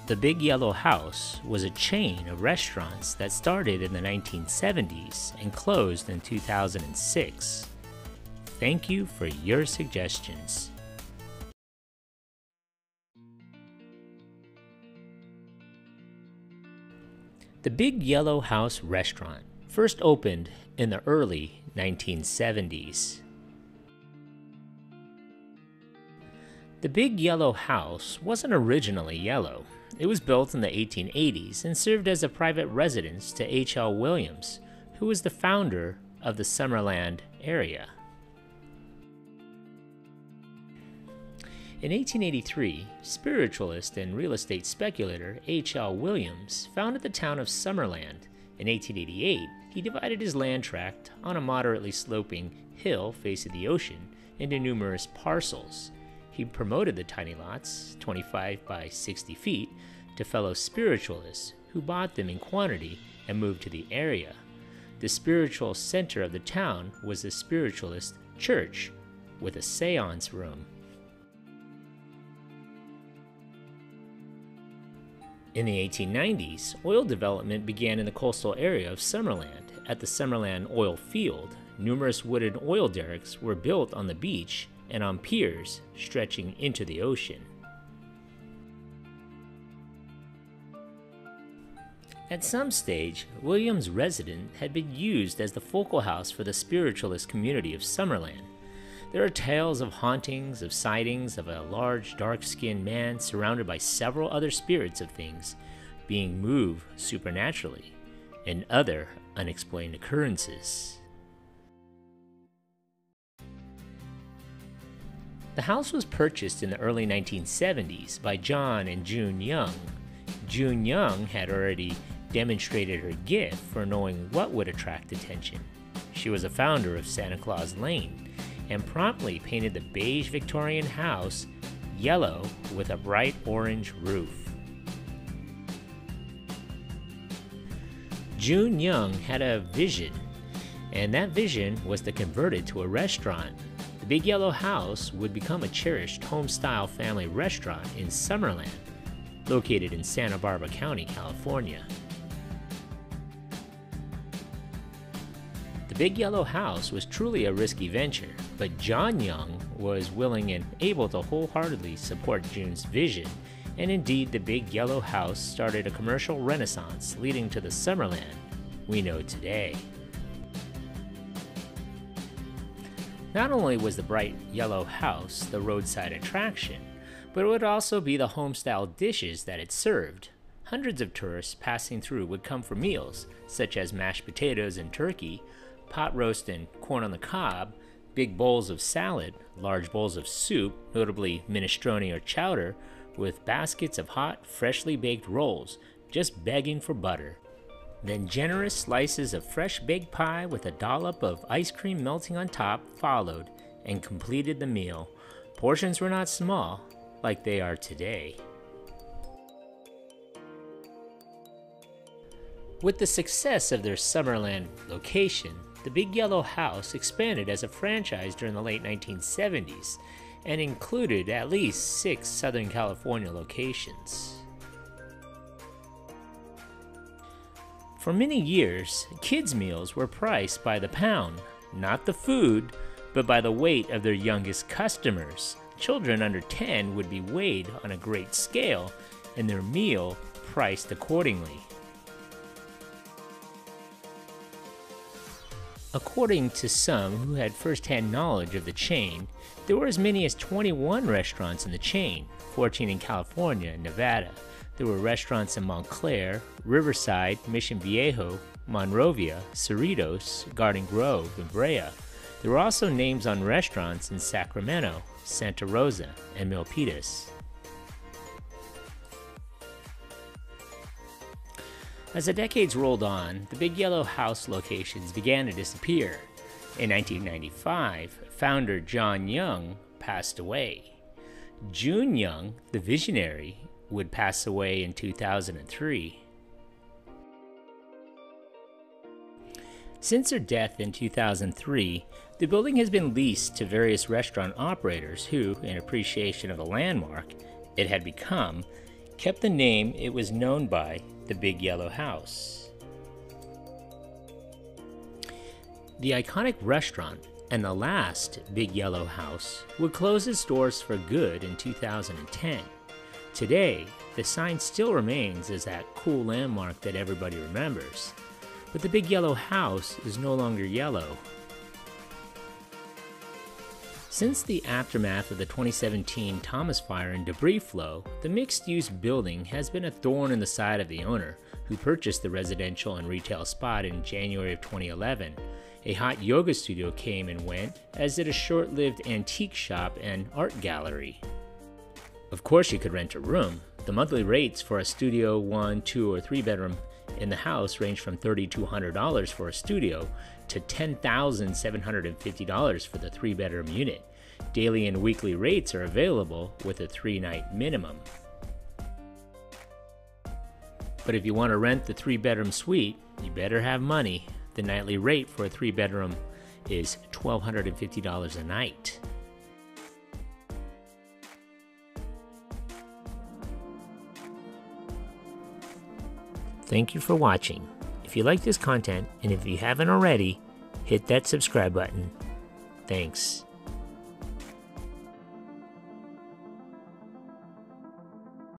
The Big Yellow House was a chain of restaurants that started in the 1970s and closed in 2006. Thank you for your suggestions. The Big Yellow House restaurant first opened in the early 1970s. The Big Yellow House wasn't originally yellow. It was built in the 1880s and served as a private residence to H.L. Williams, who was the founder of the Summerland area. In 1883, spiritualist and real estate speculator H.L. Williams founded the town of Summerland. In 1888, he divided his land tract on a moderately sloping hill facing the ocean into numerous parcels. He promoted the tiny lots, 25 by 60 feet, to fellow spiritualists who bought them in quantity and moved to the area. The spiritual center of the town was the spiritualist church with a seance room. In the 1890s, oil development began in the coastal area of Summerland. At the Summerland oil field, numerous wooden oil derricks were built on the beach and on piers stretching into the ocean. At some stage, Williams' residence had been used as the focal house for the spiritualist community of Summerland. There are tales of hauntings, of sightings of a large, dark-skinned man surrounded by several other spirits of things being moved supernaturally, and other unexplained occurrences. The house was purchased in the early 1970s by John and June Young. June Young had already demonstrated her gift for knowing what would attract attention. She was a founder of Santa Claus Lane and promptly painted the beige Victorian house yellow with a bright orange roof. June Young had a vision, and that vision was to convert it to a restaurant. The Big Yellow House would become a cherished home-style family restaurant in Summerland, located in Santa Barbara County, California. The Big Yellow House was truly a risky venture, but John Young was willing and able to wholeheartedly support June's vision, and indeed the Big Yellow House started a commercial renaissance leading to the Summerland we know today. Not only was the bright yellow house the roadside attraction, but it would also be the home-style dishes that it served. Hundreds of tourists passing through would come for meals, such as mashed potatoes and turkey, pot roast and corn on the cob, big bowls of salad, large bowls of soup, notably minestrone or chowder, with baskets of hot, freshly baked rolls, just begging for butter. Then generous slices of fresh baked pie with a dollop of ice cream melting on top followed and completed the meal. Portions were not small, like they are today. With the success of their Summerland location, the Big Yellow House expanded as a franchise during the late 1970s and included at least 6 Southern California locations. For many years, kids' meals were priced by the pound, not the food, but by the weight of their youngest customers. Children under 10 would be weighed on a great scale and their meal priced accordingly. According to some who had first-hand knowledge of the chain, there were as many as 21 restaurants in the chain, 14 in California and Nevada. There were restaurants in Montclair, Riverside, Mission Viejo, Monrovia, Cerritos, Garden Grove, and Brea. There were also names on restaurants in Sacramento, Santa Rosa, and Milpitas. As the decades rolled on, the Big Yellow House locations began to disappear. In 1995, founder John Young passed away. June Young, the visionary, would pass away in 2003. Since her death in 2003, the building has been leased to various restaurant operators who, in appreciation of the landmark it had become, kept the name it was known by, the Big Yellow House. The iconic restaurant and the last Big Yellow House would close its doors for good in 2010. Today, the sign still remains as that cool landmark that everybody remembers, but the Big Yellow House is no longer yellow. Since the aftermath of the 2017 Thomas Fire and debris flow, the mixed-use building has been a thorn in the side of the owner, who purchased the residential and retail spot in January of 2011. A hot yoga studio came and went, as did a short-lived antique shop and art gallery. Of course you could rent a room. The monthly rates for a studio, 1, 2, or 3 bedroom in the house range from $3,200 for a studio to $10,750 for the 3-bedroom unit. Daily and weekly rates are available with a 3-night minimum. But if you want to rent the 3-bedroom suite, you better have money. The nightly rate for a 3-bedroom is $1,250 a night. Thank you for watching. If you like this content, and if you haven't already, hit that subscribe button. Thanks.